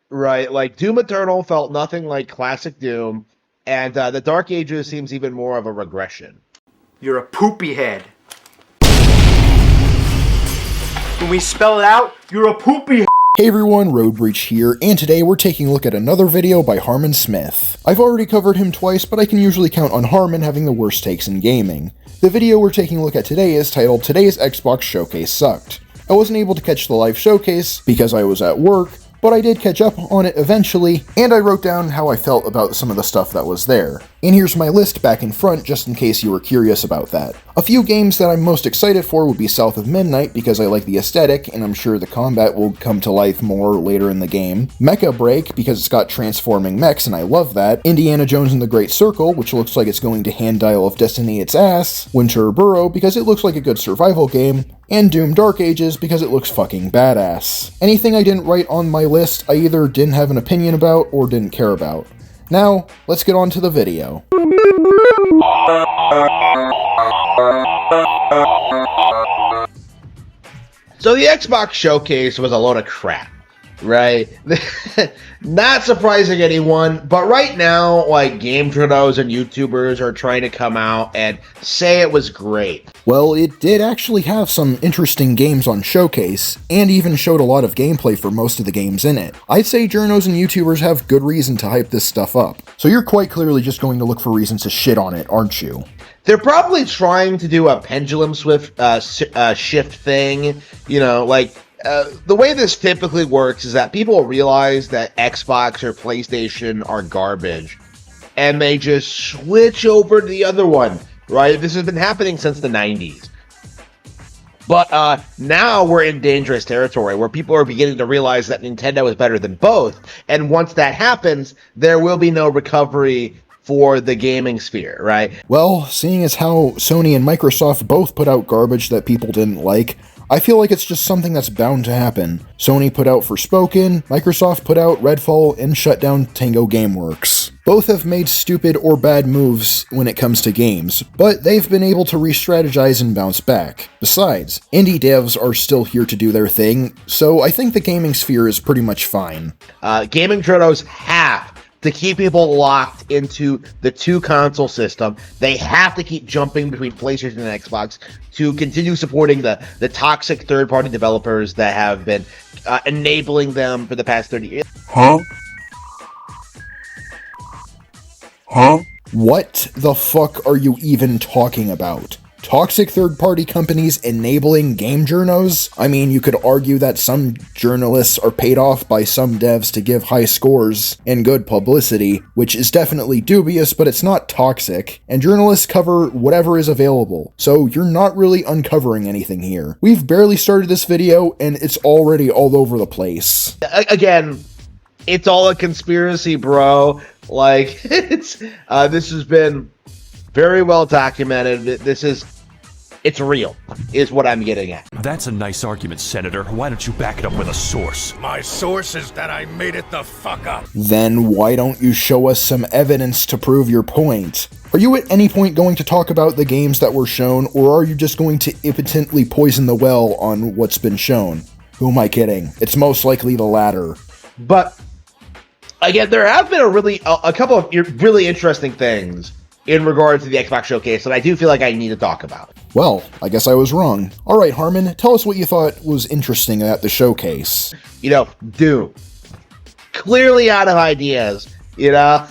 Right, like Doom Eternal felt nothing like classic Doom, and the Dark Ages seems even more of a regression. You're a poopy head. When we spell it out, you're a poopy head. Hey everyone, Road Breach here, and today we're taking a look at another video by Harmen Smith. I've already covered him twice, but I can usually count on Harmen having the worst takes in gaming. The video we're taking a look at today is titled Today's Xbox Showcase Sucked. I wasn't able to catch the live showcase because I was at work, but I did catch up on it eventually, and I wrote down how I felt about some of the stuff that was there. And here's my list back in front just in case you were curious about that. A few games that I'm most excited for would be South of Midnight because I like the aesthetic and I'm sure the combat will come to life more later in the game. Mecha Break because it's got transforming mechs and I love that. Indiana Jones and the Great Circle, which looks like it's going to hand Dial of Destiny its ass. Winter Burrow because it looks like a good survival game. And Doom Dark Ages because it looks fucking badass. Anything I didn't write on my list I either didn't have an opinion about or didn't care about. Now, let's get on to the video. So the Xbox Showcase was a load of crap, right? Not surprising anyone, but right now, like, game journals and YouTubers are trying to come out and say it was great. Well, it did actually have some interesting games on Showcase, and even showed a lot of gameplay for most of the games in it. I'd say journos and YouTubers have good reason to hype this stuff up. So you're quite clearly just going to look for reasons to shit on it, aren't you? They're probably trying to do a pendulum shift thing, you know, like, the way this typically works is that people realize that Xbox or PlayStation are garbage, and they just switch over to the other one, right? This has been happening since the 90s. But now we're in dangerous territory where people are beginning to realize that Nintendo is better than both, and once that happens, there will be no recovery for the gaming sphere, right? Well, seeing as how Sony and Microsoft both put out garbage that people didn't like, I feel like it's just something that's bound to happen. Sony put out Forspoken, Microsoft put out Redfall, and shut down Tango Gameworks. Both have made stupid or bad moves when it comes to games, but they've been able to re-strategize and bounce back. Besides, indie devs are still here to do their thing, so I think the gaming sphere is pretty much fine. Gaming journals have to keep people locked into the two console system. They have to keep jumping between PlayStation and Xbox to continue supporting the toxic third-party developers that have been enabling them for the past 30 years. What the fuck are you even talking about? Toxic third-party companies enabling game journos? I mean, you could argue that some journalists are paid off by some devs to give high scores and good publicity, which is definitely dubious, but it's not toxic, and journalists cover whatever is available, so you're not really uncovering anything here. We've barely started this video, and it's already all over the place. Again, it's all a conspiracy, bro. Like, this has been very well documented. It's real, is what I'm getting at. That's a nice argument, Senator. Why don't you back it up with a source? My source is that I made it the fuck up. Then why don't you show us some evidence to prove your point? Are you at any point going to talk about the games that were shown, or are you just going to impotently poison the well on what's been shown? Who am I kidding? It's most likely the latter. But, again, there have been a couple of really interesting things in regards to the Xbox Showcase that I do feel like I need to talk about. Well, I guess I was wrong. Alright, Harmen, tell us what you thought was interesting at the showcase. You know, Doom. Clearly out of ideas, you know?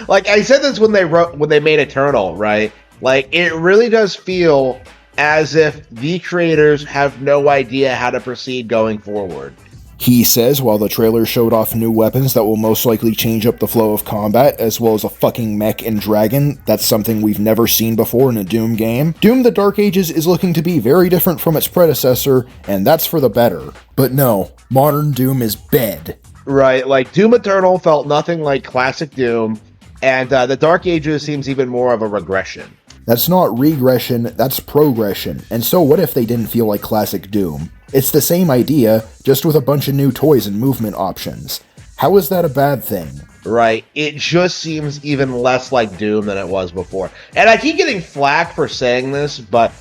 Like, I said this when they made Eternal, right? Like, it really does feel as if the creators have no idea how to proceed going forward. He says while the trailer showed off new weapons that will most likely change up the flow of combat, as well as a fucking mech and dragon. That's something we've never seen before in a Doom game. Doom the Dark Ages is looking to be very different from its predecessor, and that's for the better. But no, modern Doom is bed. Right, like Doom Eternal felt nothing like classic Doom, and the Dark Ages seems even more of a regression. That's not regression, that's progression. And so what if they didn't feel like classic Doom? It's the same idea, just with a bunch of new toys and movement options. How is that a bad thing? Right, it just seems even less like Doom than it was before. And I keep getting flack for saying this, but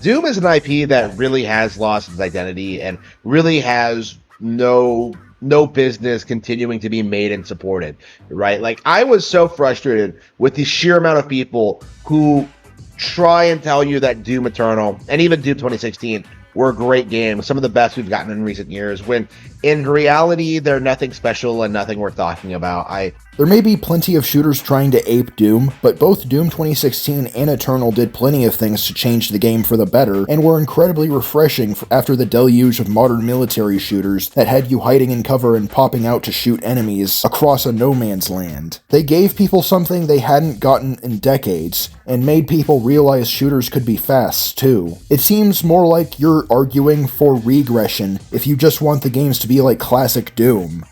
Doom is an IP that really has lost its identity and really has no no business continuing to be made and supported, right? Like, I was so frustrated with the sheer amount of people who try and tell you that Doom Eternal and even Doom 2016 were great games, some of the best we've gotten in recent years, when in reality they're nothing special and nothing worth talking about. There may be plenty of shooters trying to ape Doom, but both Doom 2016 and Eternal did plenty of things to change the game for the better, and were incredibly refreshing after the deluge of modern military shooters that had you hiding in cover and popping out to shoot enemies across a no man's land. They gave people something they hadn't gotten in decades, and made people realize shooters could be fast, too. It seems more like you're arguing for regression if you just want the games to be like classic Doom.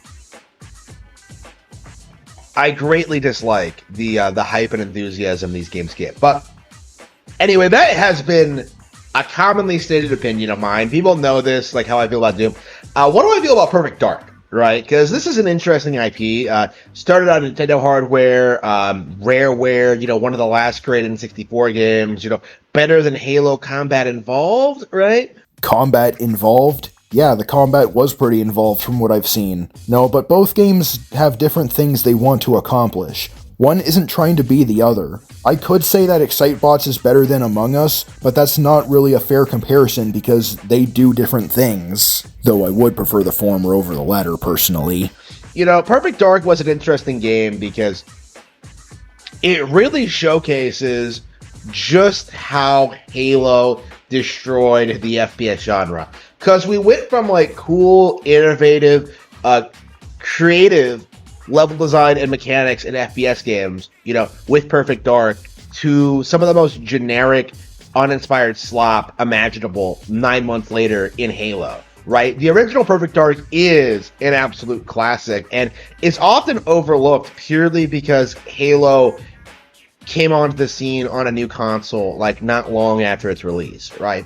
I greatly dislike the hype and enthusiasm these games get. But anyway, that has been a commonly stated opinion of mine. People know this, like how I feel about Doom. What do I feel about Perfect Dark, right? Because this is an interesting IP. Started on Nintendo hardware, Rareware, one of the last created N64 games, better than Halo Combat Involved, right? Combat Involved? Yeah, the combat was pretty involved from what I've seen. No, but both games have different things they want to accomplish. One isn't trying to be the other. I could say that Excitebots is better than Among Us, but that's not really a fair comparison because they do different things. Though I would prefer the former over the latter, personally. Perfect Dark was an interesting game because it really showcases just how Halo destroyed the FPS genre. Because we went from cool, innovative, creative level design and mechanics in FPS games, with Perfect Dark, to some of the most generic, uninspired slop imaginable 9 months later in Halo, right? The original Perfect Dark is an absolute classic, and it's often overlooked purely because Halo came onto the scene on a new console, not long after its release, right?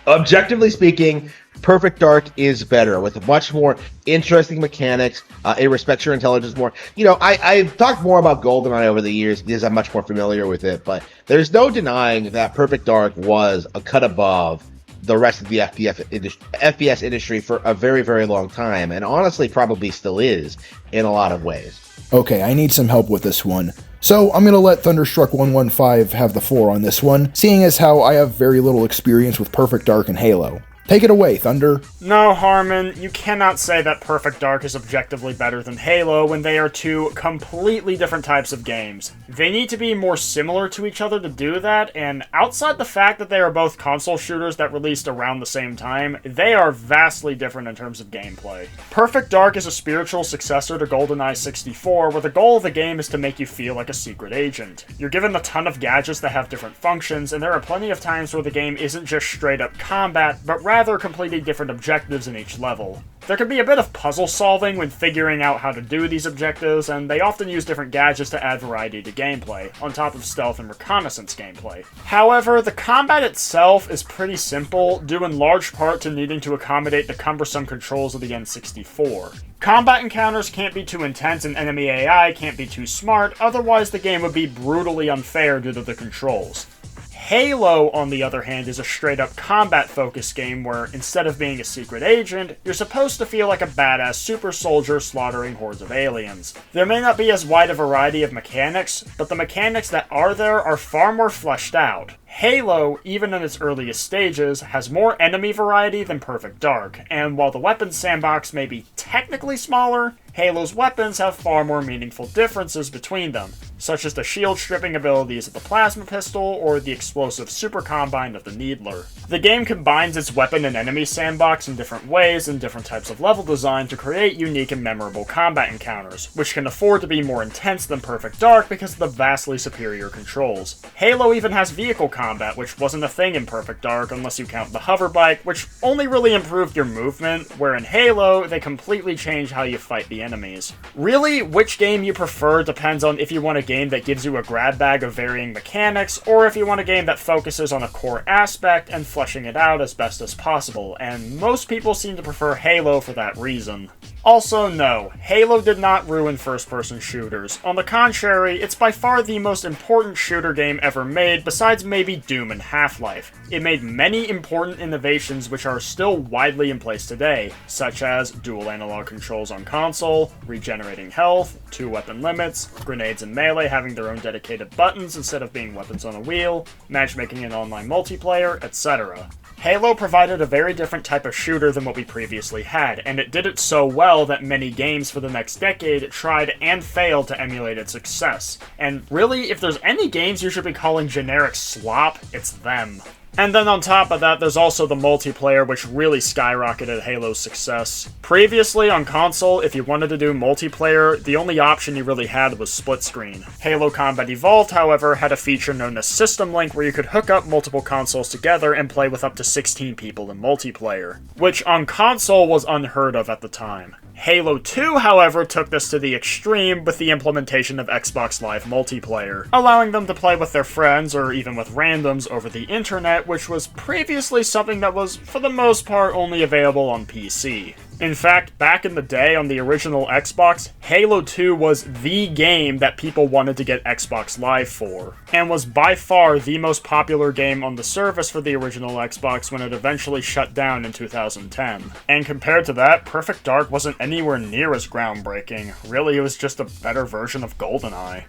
Objectively speaking, Perfect Dark is better with much more interesting mechanics. It respects your intelligence more. I've talked more about GoldenEye over the years because I'm much more familiar with it, but there's no denying that Perfect Dark was a cut above the rest of the FPS industry for a very, very long time, and honestly probably still is in a lot of ways. Okay, I need some help with this one. So I'm gonna let Thunderstruck115 have the floor on this one, seeing as how I have very little experience with Perfect Dark and Halo. Take it away, Thunder. No, Harmen, you cannot say that Perfect Dark is objectively better than Halo when they are two completely different types of games. They need to be more similar to each other to do that, and outside the fact that they are both console shooters that released around the same time, they are vastly different in terms of gameplay. Perfect Dark is a spiritual successor to GoldenEye 64, where the goal of the game is to make you feel like a secret agent. You're given a ton of gadgets that have different functions, and there are plenty of times where the game isn't just straight up combat, but rather completely different objectives in each level. There can be a bit of puzzle solving when figuring out how to do these objectives, and they often use different gadgets to add variety to gameplay, on top of stealth and reconnaissance gameplay. However, the combat itself is pretty simple, due in large part to needing to accommodate the cumbersome controls of the N64. Combat encounters can't be too intense and enemy AI can't be too smart, otherwise the game would be brutally unfair due to the controls. Halo, on the other hand, is a straight-up combat-focused game where, instead of being a secret agent, you're supposed to feel like a badass super soldier slaughtering hordes of aliens. There may not be as wide a variety of mechanics, but the mechanics that are there are far more fleshed out. Halo, even in its earliest stages, has more enemy variety than Perfect Dark, and while the weapons sandbox may be technically smaller, Halo's weapons have far more meaningful differences between them, such as the shield stripping abilities of the plasma pistol or the explosive super combine of the Needler. The game combines its weapon and enemy sandbox in different ways and different types of level design to create unique and memorable combat encounters, which can afford to be more intense than Perfect Dark because of the vastly superior controls. Halo even has vehicle combat, which wasn't a thing in Perfect Dark unless you count the hover bike, which only really improved your movement, where in Halo, they completely change how you fight the enemies. Really, which game you prefer depends on if you want a game that gives you a grab bag of varying mechanics, or if you want a game that focuses on a core aspect and fleshing it out as best as possible, and most people seem to prefer Halo for that reason. Also, no, Halo did not ruin first-person shooters. On the contrary, it's by far the most important shooter game ever made, besides maybe Doom and Half-Life. It made many important innovations which are still widely in place today, such as dual analog controls on console, regenerating health, 2 weapon limits, grenades and melee having their own dedicated buttons instead of being weapons on a wheel, matchmaking and online multiplayer, etc. Halo provided a very different type of shooter than what we previously had, and it did it so well that many games for the next decade tried and failed to emulate its success. And really, if there's any games you should be calling generic slop, it's them. And then on top of that, there's also the multiplayer, which really skyrocketed Halo's success. Previously, on console, if you wanted to do multiplayer, the only option you really had was split screen. Halo Combat Evolved, however, had a feature known as System Link, where you could hook up multiple consoles together and play with up to 16 people in multiplayer, which on console was unheard of at the time. Halo 2, however, took this to the extreme with the implementation of Xbox Live multiplayer, allowing them to play with their friends or even with randoms over the internet, which was previously something that was, for the most part, only available on PC. In fact, back in the day on the original Xbox, Halo 2 was the game that people wanted to get Xbox Live for, and was by far the most popular game on the service for the original Xbox when it eventually shut down in 2010. And compared to that, Perfect Dark wasn't anywhere near as groundbreaking. Really, it was just a better version of GoldenEye.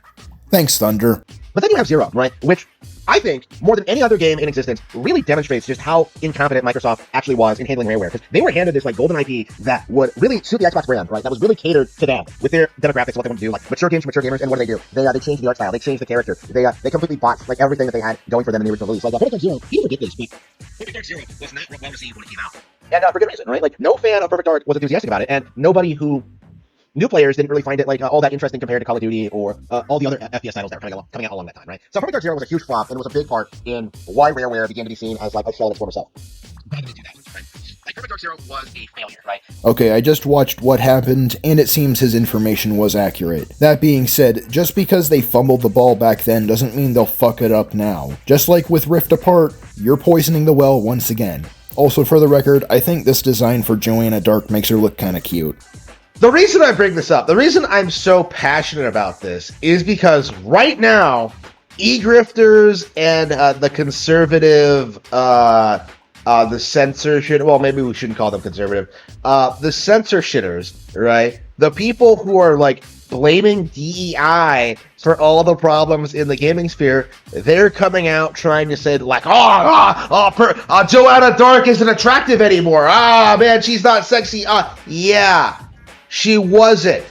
Thanks, Thunder. But then you have Zero, right? Which I think, more than any other game in existence, really demonstrates just how incompetent Microsoft actually was in handling Rareware. Because they were handed this like golden IP that would really suit the Xbox brand, right? That was really catered to them with their demographics, what they want to do, like mature games for mature gamers. And what do? They changed the art style, they changed the character, they completely botched like everything that they had going for them in the original release. Like Perfect Dark Zero, people forget this. Perfect Dark Zero was not well received when it came out, and for good reason, right? Like no fan of Perfect Dark was enthusiastic about it, and nobody who new players didn't really find it like all that interesting compared to Call of Duty or all the other FPS titles that were coming out along that time, right? So Perfect Dark Zero was a huge flop, and it was a big part in why Rareware began to be seen as like a shell of its former self. But I'm gonna do that, right? Like Perfect Dark Zero was a failure, right? Okay, I just watched what happened, and it seems his information was accurate. That being said, just because they fumbled the ball back then doesn't mean they'll fuck it up now. Just like with Rift Apart, you're poisoning the well once again. Also, for the record, I think this design for Joanna Dark makes her look kinda cute. The reason I bring this up, the reason I'm so passionate about this, is because right now, e-grifters and the conservative, the censorship, well, maybe we shouldn't call them conservative, the censorshitters, right? The people who are, like, blaming DEI for all the problems in the gaming sphere, they're coming out trying to say, like, Joanna Dark isn't attractive anymore. Man, she's not sexy. Yeah. She wasn't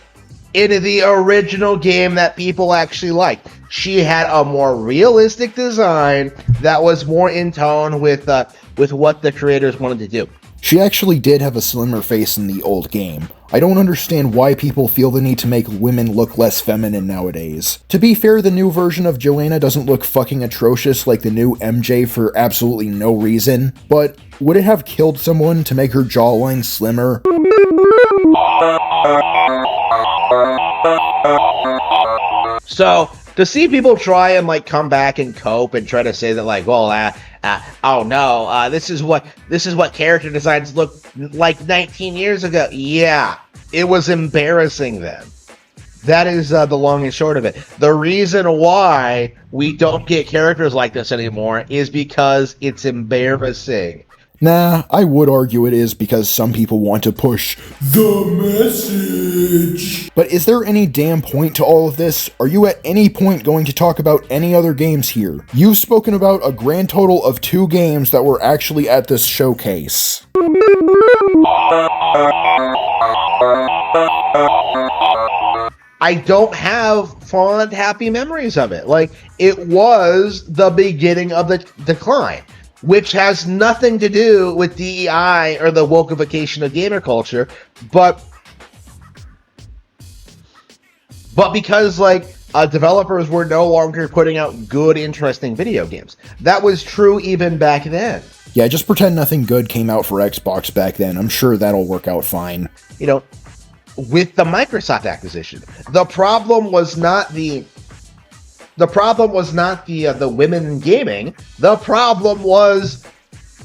in the original game that people actually liked. She had a more realistic design that was more in tone with what the creators wanted to do. She actually did have a slimmer face in the old game. I don't understand why people feel the need to make women look less feminine nowadays. To be fair, the new version of Joanna doesn't look fucking atrocious like the new MJ for absolutely no reason, but would it have killed someone to make her jawline slimmer? So, to see people try and like come back and cope and try to say that like, well, oh no, this is what character designs looked like 19 years ago. Yeah, it was embarrassing then. That is the long and short of it. The reason why we don't get characters like this anymore is because it's embarrassing. Nah, I would argue it is because some people want to push the message. But is there any damn point to all of this? Are you at any point going to talk about any other games here? You've spoken about a grand total of 2 games that were actually at this showcase. I don't have fond, happy memories of it. Like, it was the beginning of the decline, which has nothing to do with DEI or the wokeification of gamer culture, but because, like, developers were no longer putting out good, interesting video games. That was true even back then. Yeah, just pretend nothing good came out for Xbox back then. I'm sure that'll work out fine. You know, with the Microsoft acquisition, the problem was not the women in gaming. The problem was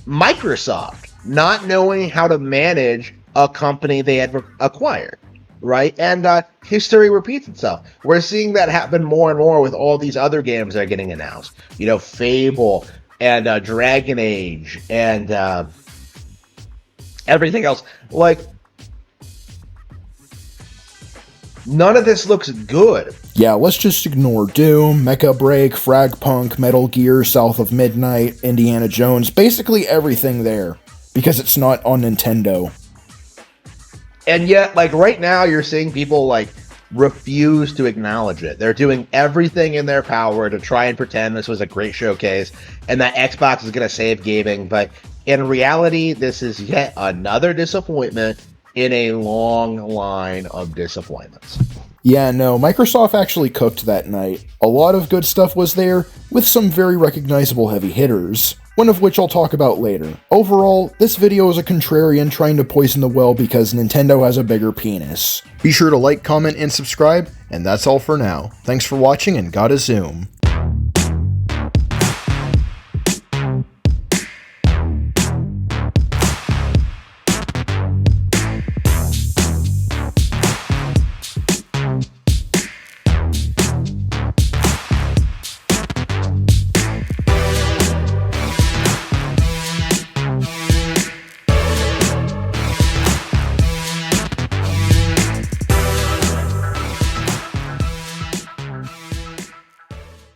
Microsoft not knowing how to manage a company they had acquired, right? And history repeats itself. We're seeing that happen more and more with all these other games that are getting announced. You know, Fable and Dragon Age and everything else. Like, none of this looks good. Yeah, let's just ignore Doom, Mecha Break, Fragpunk, Metal Gear, South of Midnight, Indiana Jones, basically everything there, because it's not on Nintendo. And yet, like, right now, you're seeing people, like, refuse to acknowledge it. They're doing everything in their power to try and pretend this was a great showcase, and that Xbox is going to save gaming, but in reality, this is yet another disappointment in a long line of disappointments. Yeah, no, Microsoft actually cooked that night. A lot of good stuff was there, with some very recognizable heavy hitters, one of which I'll talk about later. Overall, this video is a contrarian trying to poison the well because Nintendo has a bigger penis. Be sure to like, comment, and subscribe, and that's all for now. Thanks for watching, and gotta zoom.